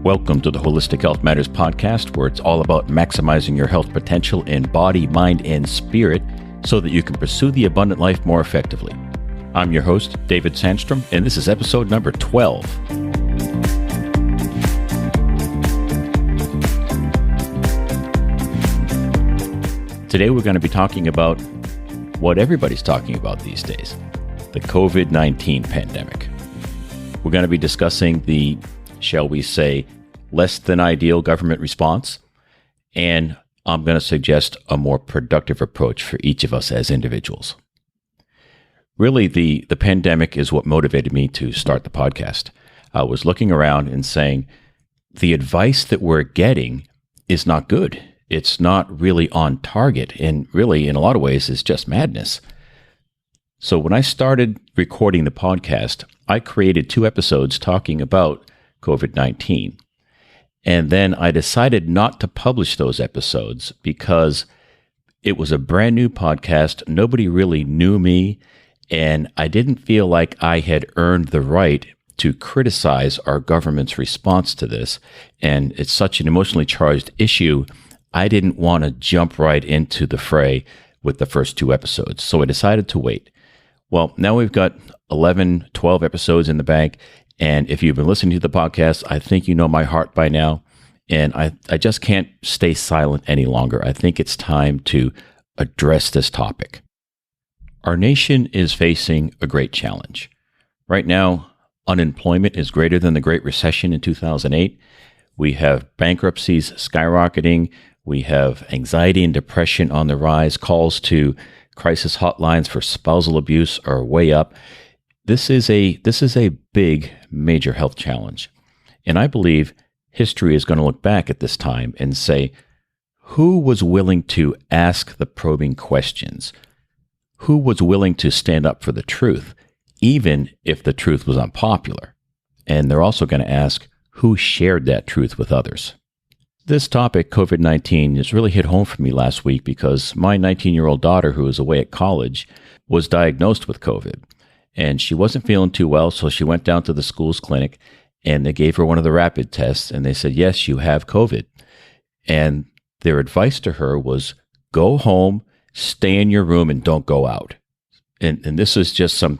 Welcome to the Holistic Health Matters podcast, where it's all about maximizing your health potential in body, mind, and spirit so that you can pursue the abundant life more effectively. I'm your host, David Sandstrom, and this is episode number 12. Today we're going to be talking about what everybody's talking about these days, the COVID-19 pandemic. We're going to be discussing the, shall we say, less than ideal government response, and I'm going to suggest a more productive approach for each of us as individuals. Really, the pandemic is what motivated me to start the podcast. I was looking around and saying, the advice that we're getting is not good. It's not really on target, and really, in a lot of ways, it's just madness. So when I started recording the podcast, I created 2 episodes talking about COVID-19. And then I decided not to publish those episodes because it was a brand new podcast. Nobody really knew me, and I didn't feel like I had earned the right to criticize our government's response to this. And it's such an emotionally charged issue, I didn't want to jump right into the fray with the first 2 episodes. So I decided to wait. Well, now we've got 11, 12 episodes in the bank. And if you've been listening to the podcast, I think you know my heart by now. And I just can't stay silent any longer. I think it's time to address this topic. Our nation is facing a great challenge. Right now, unemployment is greater than the Great Recession in 2008. We have bankruptcies skyrocketing. We have anxiety and depression on the rise. Calls to crisis hotlines for spousal abuse are way up. This is a big, major health challenge. And I believe history is going to look back at this time and say, who was willing to ask the probing questions? Who was willing to stand up for the truth, even if the truth was unpopular? And they're also going to ask, who shared that truth with others? This topic, COVID-19, has really hit home for me last week because my 19-year-old daughter, who was away at college, was diagnosed with COVID. And she wasn't feeling too well, so she went down to the school's clinic, and they gave her one of the rapid tests, and they said, yes, you have COVID. And their advice to her was, go home, stay in your room, and don't go out. And this is just some,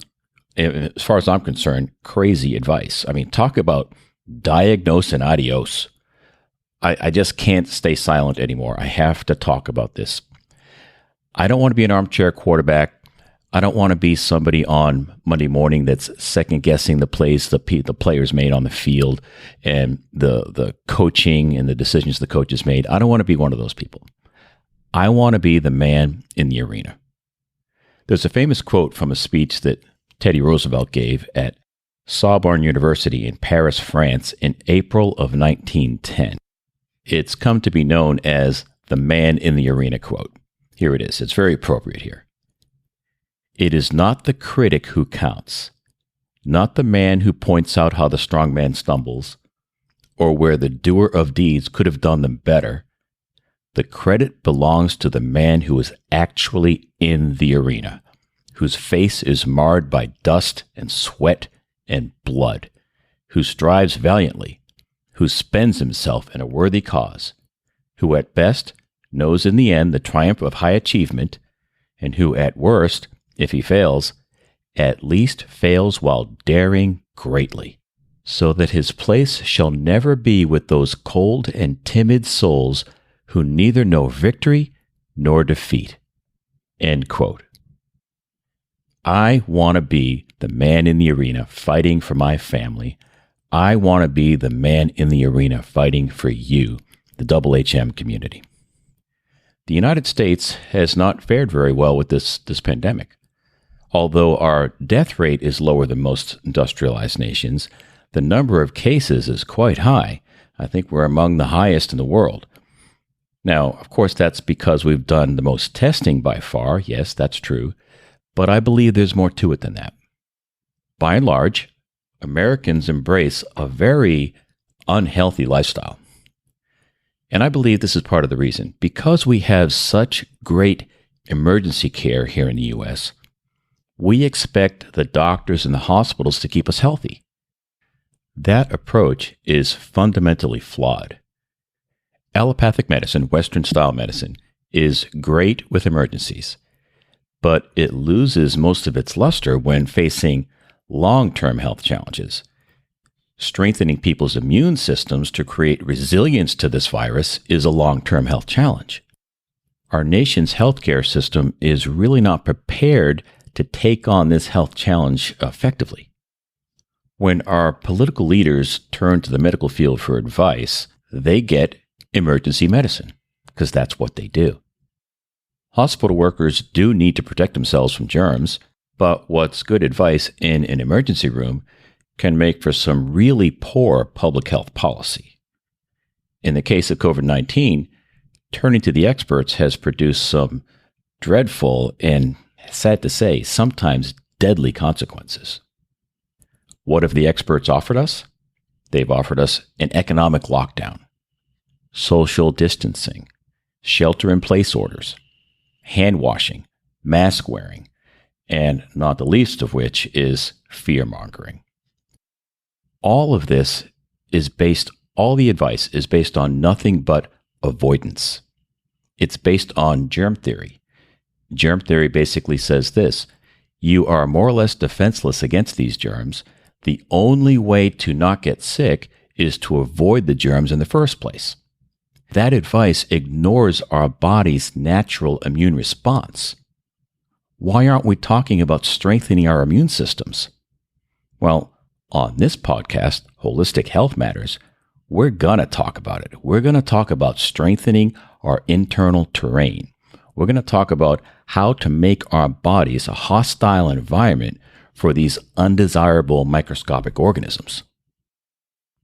as far as I'm concerned, crazy advice. I mean, talk about diagnose and adios. I just can't stay silent anymore. I have to talk about this. I don't want to be an armchair quarterback. I don't want to be somebody on Monday morning that's second-guessing the plays the players made on the field and the coaching and the decisions the coaches made. I don't want to be one of those people. I want to be the man in the arena. There's a famous quote from a speech that Teddy Roosevelt gave at Sorbonne University in Paris, France in April of 1910. It's come to be known as the man in the arena quote. Here it is. It's very appropriate here. It is not the critic who counts, not the man who points out how the strong man stumbles, or where the doer of deeds could have done them better. The credit belongs to the man who is actually in the arena, whose face is marred by dust and sweat and blood, who strives valiantly, who spends himself in a worthy cause, who at best knows in the end the triumph of high achievement, and who at worst, if he fails, at least fails while daring greatly, so that his place shall never be with those cold and timid souls who neither know victory nor defeat. End quote. I want to be the man in the arena fighting for my family. I want to be the man in the arena fighting for you, the HM community. The United States has not fared very well with this pandemic. Although our death rate is lower than most industrialized nations, the number of cases is quite high. I think we're among the highest in the world. Now, of course, that's because we've done the most testing by far. Yes, that's true. But I believe there's more to it than that. By and large, Americans embrace a very unhealthy lifestyle. And I believe this is part of the reason. Because we have such great emergency care here in the U.S., we expect the doctors and the hospitals to keep us healthy. That approach is fundamentally flawed. Allopathic medicine, Western-style medicine, is great with emergencies, but it loses most of its luster when facing long-term health challenges. Strengthening people's immune systems to create resilience to this virus is a long-term health challenge. Our nation's healthcare system is really not prepared to take on this health challenge effectively. When our political leaders turn to the medical field for advice, they get emergency medicine, because that's what they do. Hospital workers do need to protect themselves from germs, but what's good advice in an emergency room can make for some really poor public health policy. In the case of COVID-19, turning to the experts has produced some dreadful and, sad to say, sometimes deadly consequences. What have the experts offered us? They've offered us an economic lockdown, social distancing, shelter-in-place orders, hand washing, mask wearing, and not the least of which is fear-mongering. All of this all the advice is based on nothing but avoidance. It's based on germ theory. Germ theory basically says this: you are more or less defenseless against these germs. The only way to not get sick is to avoid the germs in the first place. That advice ignores our body's natural immune response. Why aren't we talking about strengthening our immune systems? Well, on this podcast, Holistic Health Matters, we're going to talk about it. We're going to talk about strengthening our internal terrain. We're going to talk about how to make our bodies a hostile environment for these undesirable microscopic organisms.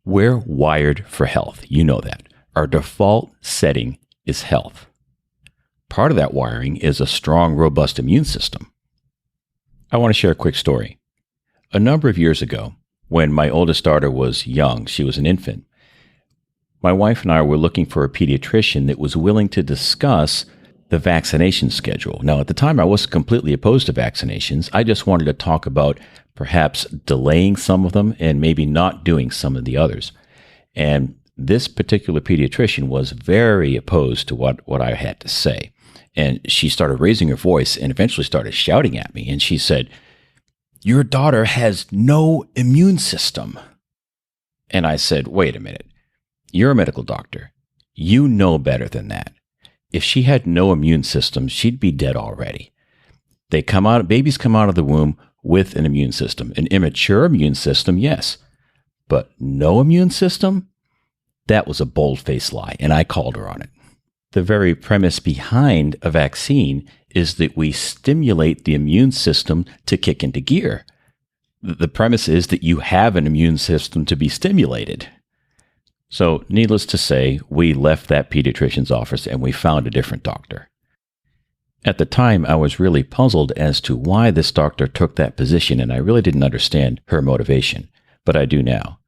We're wired for health. You know that. Our default setting is health. Part of that wiring is a strong, robust immune system. I want to share a quick story. A number of years ago, when my oldest daughter was young, she was an infant, my wife and I were looking for a pediatrician that was willing to discuss the vaccination schedule. Now, at the time, I wasn't completely opposed to vaccinations. I just wanted to talk about perhaps delaying some of them and maybe not doing some of the others. And this particular pediatrician was very opposed to what I had to say. And she started raising her voice and eventually started shouting at me. And she said, "Your daughter has no immune system." And I said, "Wait a minute. You're a medical doctor. You know better than that. If she had no immune system, she'd be dead already. Babies come out of the womb with an immune system. An immature immune system, yes. But no immune system? That was a bold-faced lie, and I called her on it. The very premise behind a vaccine is that we stimulate the immune system to kick into gear. The premise is that you have an immune system to be stimulated. So, needless to say, we left that pediatrician's office and we found a different doctor. At the time, I was really puzzled as to why this doctor took that position, and I really didn't understand her motivation, but I do now.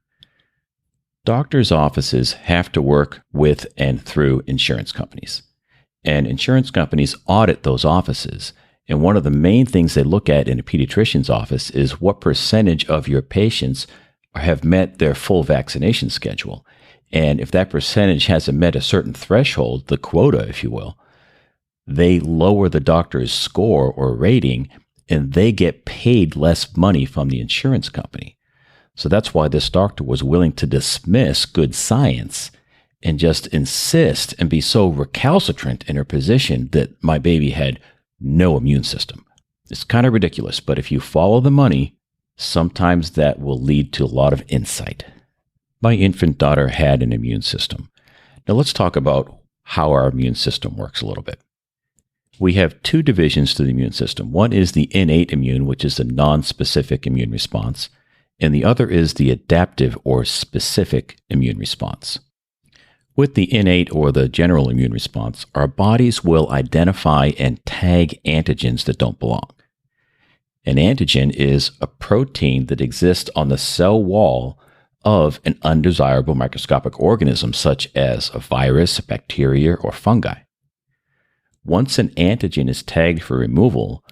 Doctors' offices have to work with and through insurance companies, and insurance companies audit those offices. And one of the main things they look at in a pediatrician's office is what percentage of your patients have met their full vaccination schedule. And if that percentage hasn't met a certain threshold, the quota, if you will, they lower the doctor's score or rating, and they get paid less money from the insurance company. So that's why this doctor was willing to dismiss good science and just insist and be so recalcitrant in her position that my baby had no immune system. It's kind of ridiculous, but if you follow the money, sometimes that will lead to a lot of insight. My infant daughter had an immune system. Now let's talk about how our immune system works a little bit. We have two divisions to the immune system. One is the innate immune, which is the non-specific immune response, and the other is the adaptive or specific immune response. With the innate or the general immune response, our bodies will identify and tag antigens that don't belong. An antigen is a protein that exists on the cell wall of an undesirable microscopic organism such as a virus, a bacteria, or fungi. Once an antigen is tagged for removal,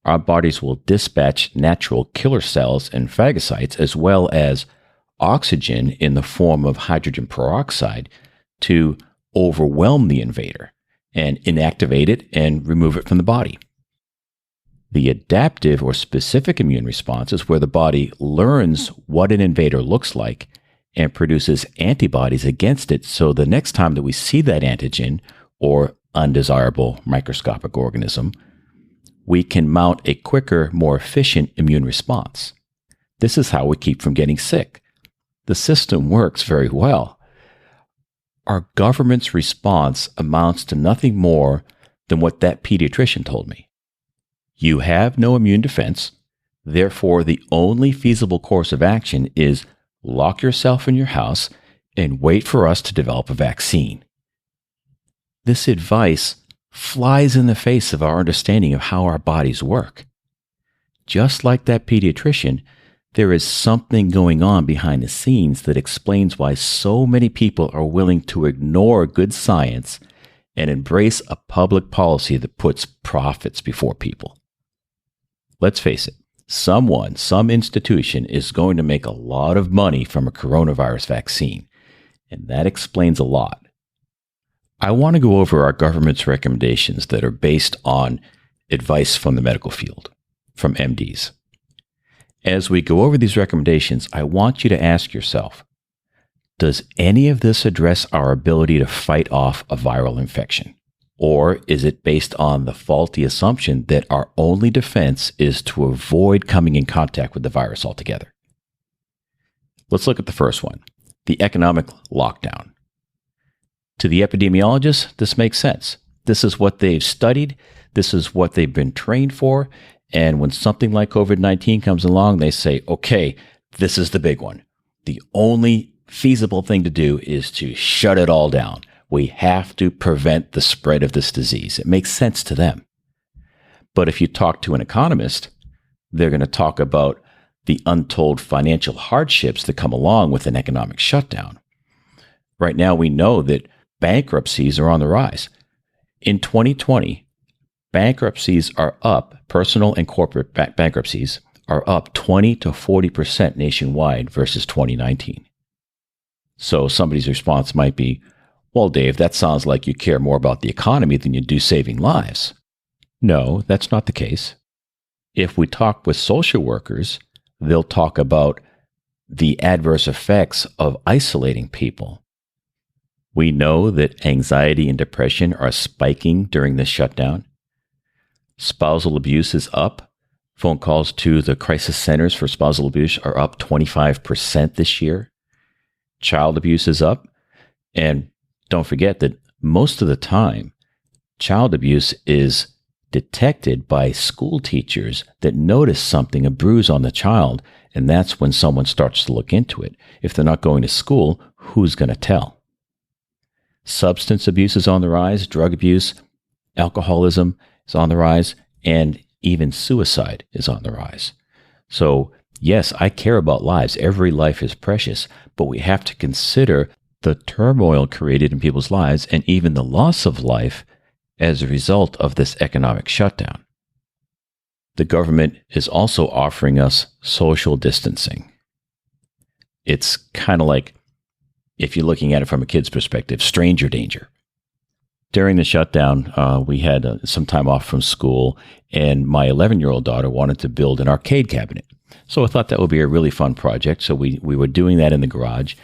our bodies will dispatch natural killer cells and phagocytes as well as oxygen in the form of hydrogen peroxide to overwhelm the invader and inactivate it and remove it from the body. The adaptive or specific immune response is where the body learns what an invader looks like and produces antibodies against it, so the next time that we see that antigen or undesirable microscopic organism, we can mount a quicker, more efficient immune response. This is how we keep from getting sick. The system works very well. Our government's response amounts to nothing more than what that pediatrician told me. You have no immune defense, therefore the only feasible course of action is lock yourself in your house and wait for us to develop a vaccine. This advice flies in the face of our understanding of how our bodies work. Just like that pediatrician, there is something going on behind the scenes that explains why so many people are willing to ignore good science and embrace a public policy that puts profits before people. Let's face it, some institution is going to make a lot of money from a coronavirus vaccine, and that explains a lot. I want to go over our government's recommendations that are based on advice from the medical field, from MDs. As we go over these recommendations, I want you to ask yourself, does any of this address our ability to fight off a viral infection? Or is it based on the faulty assumption that our only defense is to avoid coming in contact with the virus altogether? Let's look at the first one, the economic lockdown. To the epidemiologists, this makes sense. This is what they've studied. This is what they've been trained for. And when something like COVID-19 comes along, they say, okay, this is the big one. The only feasible thing to do is to shut it all down. We have to prevent the spread of this disease. It makes sense to them. But if you talk to an economist, they're going to talk about the untold financial hardships that come along with an economic shutdown. Right now, we know that bankruptcies are on the rise. In 2020, bankruptcies are up, personal and corporate bankruptcies are up 20 to 40% nationwide versus 2019. So somebody's response might be, well, Dave, that sounds like you care more about the economy than you do saving lives. No, that's not the case. If we talk with social workers, they'll talk about the adverse effects of isolating people. We know that anxiety and depression are spiking during this shutdown. Spousal abuse is up. Phone calls to the crisis centers for spousal abuse are up 25% this year. Child abuse is up. And don't forget that most of the time, child abuse is detected by school teachers that notice something, a bruise on the child, and that's when someone starts to look into it. If they're not going to school, who's going to tell? Substance abuse is on the rise, drug abuse, alcoholism is on the rise, and even suicide is on the rise. So, yes, I care about lives. Every life is precious, but we have to consider the turmoil created in people's lives and even the loss of life as a result of this economic shutdown. The government is also offering us social distancing. It's kind of like, if you're looking at it from a kid's perspective, stranger danger. During the shutdown, we had some time off from school, and my 11-year-old daughter wanted to build an arcade cabinet. So I thought that would be a really fun project. So we were doing that in the garage,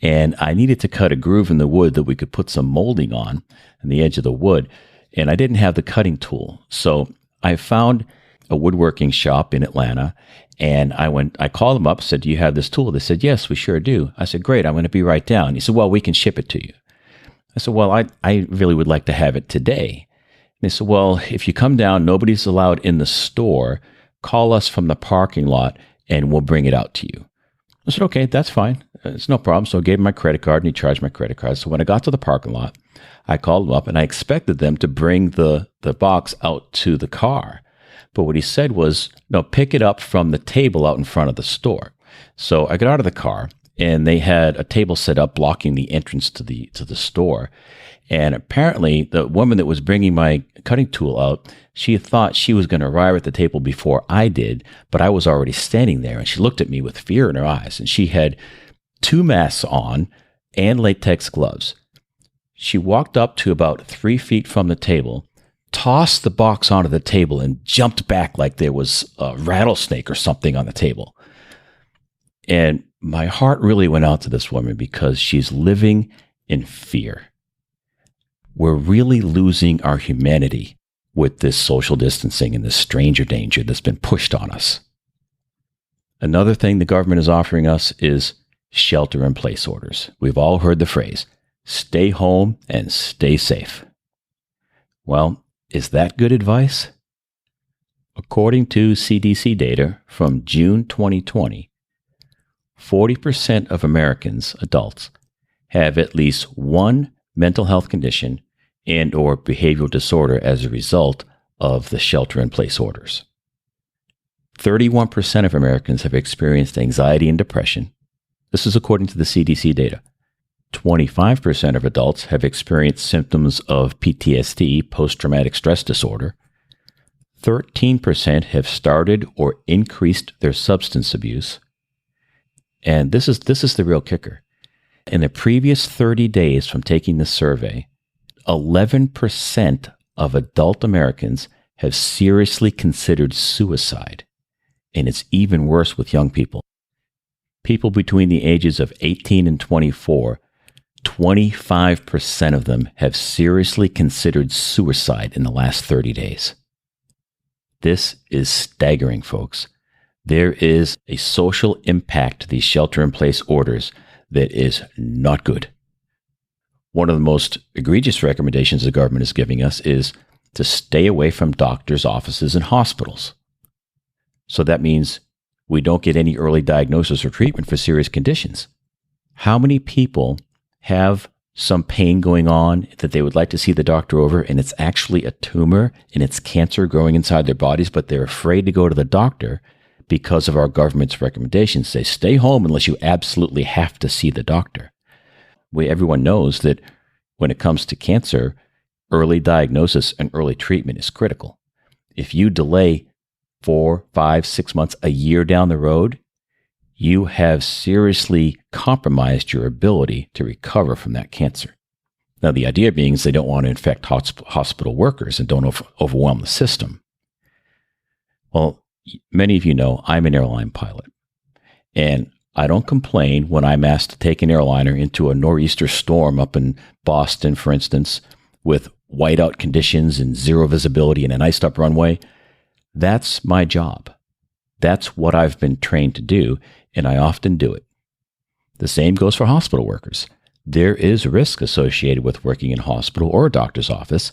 and I needed to cut a groove in the wood that we could put some molding on the edge of the wood, and I didn't have the cutting tool. So I found a woodworking shop in Atlanta, and I called them up, said, do you have this tool? They said, yes, we sure do. I said, great, I'm going to be right down. He said, well, we can ship it to you. I said, well, I really would like to have it today. And they said, well, if you come down, nobody's allowed in the store, call us from the parking lot and we'll bring it out to you. I said, okay, that's fine. It's no problem. So I gave him my credit card and he charged my credit card. So when I got to the parking lot, I called them up and I expected them to bring the box out to the car. But what he said was, no, pick it up from the table out in front of the store. So I got out of the car and they had a table set up blocking the entrance to the store. And apparently the woman that was bringing my cutting tool out, she thought she was going to arrive at the table before I did, but I was already standing there. And she looked at me with fear in her eyes. And she had 2 masks on, and latex gloves. She walked up to about 3 feet from the table, tossed the box onto the table, and jumped back like there was a rattlesnake or something on the table. And my heart really went out to this woman because she's living in fear. We're really losing our humanity with this social distancing and this stranger danger that's been pushed on us. Another thing the government is offering us is shelter-in-place orders. We've all heard the phrase, stay home and stay safe. Well, is that good advice? According to CDC data from June 2020, 40% of Americans, adults, have at least one mental health condition and or behavioral disorder as a result of the shelter-in-place orders. 31% of Americans have experienced anxiety and depression. This is according to the CDC data. 25% of adults have experienced symptoms of PTSD, post-traumatic stress disorder. 13% have started or increased their substance abuse. And this is the real kicker. In the previous 30 days from taking this survey, 11% of adult Americans have seriously considered suicide. And it's even worse with young people. People between the ages of 18 and 24, 25% of them have seriously considered suicide in the last 30 days. This is staggering, folks. There is a social impact to these shelter-in-place orders that is not good. One of the most egregious recommendations the government is giving us is to stay away from doctors' offices and hospitals. So that means we don't get any early diagnosis or treatment for serious conditions. How many people have some pain going on that they would like to see the doctor over, and it's actually a tumor and it's cancer growing inside their bodies, but they're afraid to go to the doctor because of our government's recommendations? They stay home unless you absolutely have to see the doctor. Everyone knows that when it comes to cancer, early diagnosis and early treatment is critical. If you delay 4, 5, 6 months, a year down the road, you have seriously compromised your ability to recover from that cancer. Now, the idea being is they don't want to infect hospital workers and don't overwhelm the system. Well, many of you know I'm an airline pilot, and I don't complain when I'm asked to take an airliner into a nor'easter storm up in Boston, for instance, with whiteout conditions and zero visibility and an iced up runway. That's my job. That's what I've been trained to do, and I often do it. The same goes for hospital workers. There is risk associated with working in a hospital or a doctor's office,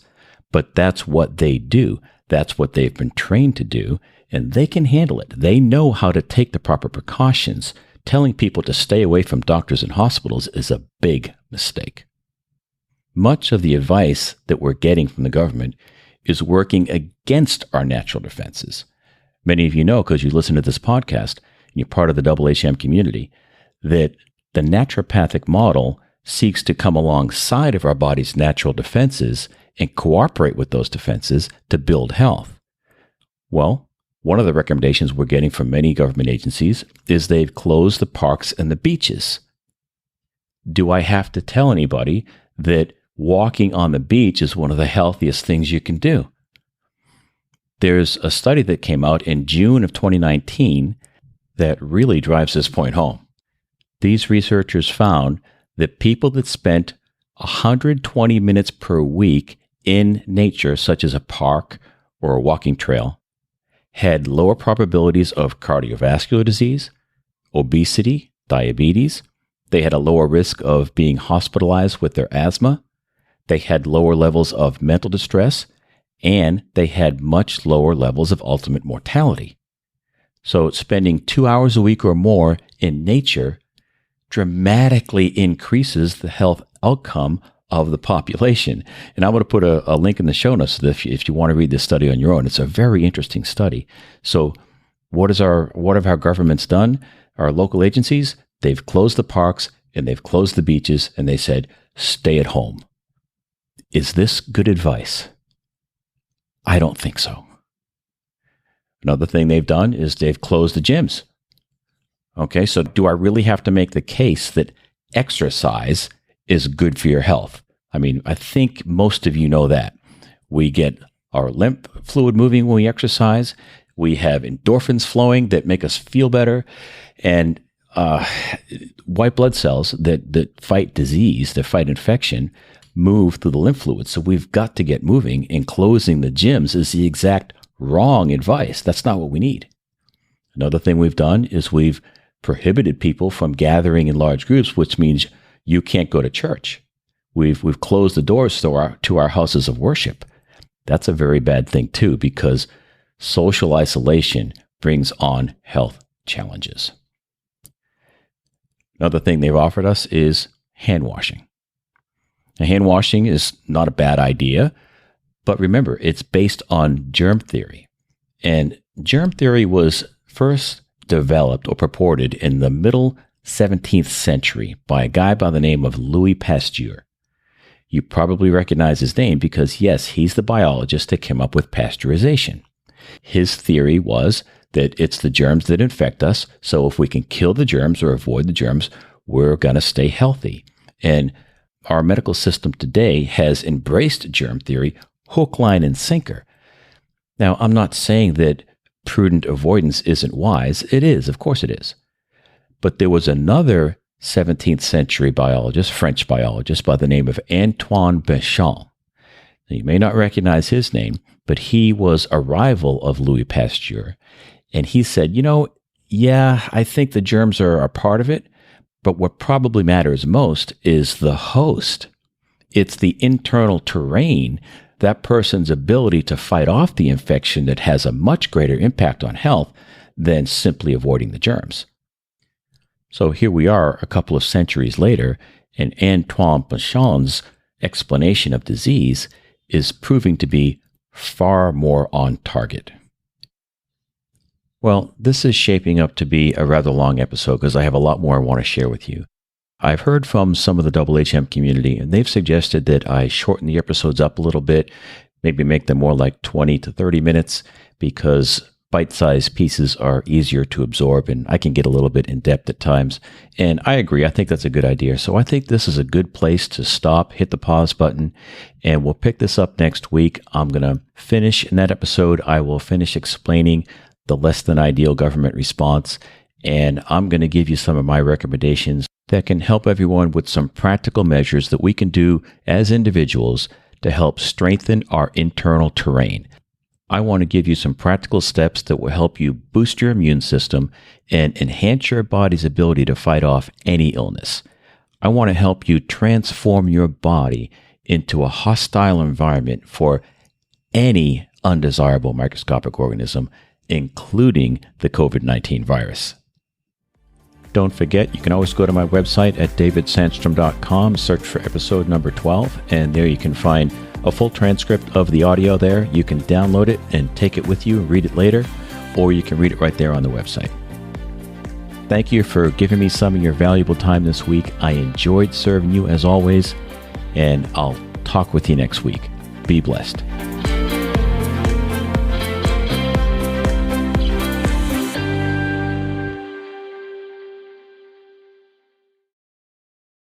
but that's what they do. That's what they've been trained to do, and they can handle it. They know how to take the proper precautions. Telling people to stay away from doctors and hospitals is a big mistake. Much of the advice that we're getting from the government is working against our natural defenses. Many of you know, because you listen to this podcast and you're part of the HM community, that the naturopathic model seeks to come alongside of our body's natural defenses and cooperate with those defenses to build health. Well, one of the recommendations we're getting from many government agencies is they've closed the parks and the beaches. Do I have to tell anybody that walking on the beach is one of the healthiest things you can do? There's a study that came out in June of 2019 that really drives this point home. These researchers found that people that spent 120 minutes per week in nature, such as a park or a walking trail, had lower probabilities of cardiovascular disease, obesity, diabetes. They had a lower risk of being hospitalized with their asthma. They had lower levels of mental distress, and they had much lower levels of ultimate mortality. So spending 2 hours a week or more in nature dramatically increases the health outcome of the population. And I'm going to put a link in the show notes so that if you want to read this study on your own. It's a very interesting study. So what have our governments done? Our local agencies, they've closed the parks and they've closed the beaches, and they said, stay at home. Is this good advice? I don't think so. Another thing they've done is they've closed the gyms. Okay, so do I really have to make the case that exercise is good for your health? I mean, I think most of you know that. We get our lymph fluid moving when we exercise. We have endorphins flowing that make us feel better. And white blood cells that fight disease, that fight infection, move through the lymph fluid. So we've got to get moving, and closing the gyms is the exact wrong advice. That's not what we need. Another thing we've done is we've prohibited people from gathering in large groups, which means you can't go to church. We've closed the doors to our houses of worship. That's a very bad thing too, because social isolation brings on health challenges. Another thing they've offered us is hand washing. Now, hand washing is not a bad idea, but remember, it's based on germ theory. And germ theory was first developed or purported in the middle 17th century by a guy by the name of Louis Pasteur. You probably recognize his name because, yes, he's the biologist that came up with pasteurization. His theory was that it's the germs that infect us, so if we can kill the germs or avoid the germs, we're going to stay healthy. And our medical system today has embraced germ theory hook, line, and sinker. Now, I'm not saying that prudent avoidance isn't wise. It is, of course it is. But there was another 17th century biologist, French biologist, by the name of Antoine Béchamp. You may not recognize his name, but he was a rival of Louis Pasteur. And he said, yeah, I think the germs are a part of it, but what probably matters most is the host. It's the internal terrain, that person's ability to fight off the infection, that has a much greater impact on health than simply avoiding the germs. So here we are a couple of centuries later, and Antoine Béchamp's explanation of disease is proving to be far more on target. Well, this is shaping up to be a rather long episode because I have a lot more I want to share with you. I've heard from some of the HHM community, and they've suggested that I shorten the episodes up a little bit, maybe make them more like 20 to 30 minutes, because bite-sized pieces are easier to absorb, and I can get a little bit in-depth at times. And I agree, I think that's a good idea. So I think this is a good place to stop, hit the pause button, and we'll pick this up next week. I'm going to finish, in that episode, I will finish explaining the less than ideal government response, and I'm going to give you some of my recommendations that can help everyone with some practical measures that we can do as individuals to help strengthen our internal terrain. I want to give you some practical steps that will help you boost your immune system and enhance your body's ability to fight off any illness. I want to help you transform your body into a hostile environment for any undesirable microscopic organism, including the COVID-19 virus. Don't forget, you can always go to my website at davidsandstrom.com, search for episode number 12, and there you can find a full transcript of the audio there. You can download it and take it with you and read it later, or you can read it right there on the website. Thank you for giving me some of your valuable time this week. I enjoyed serving you as always, and I'll talk with you next week. Be blessed.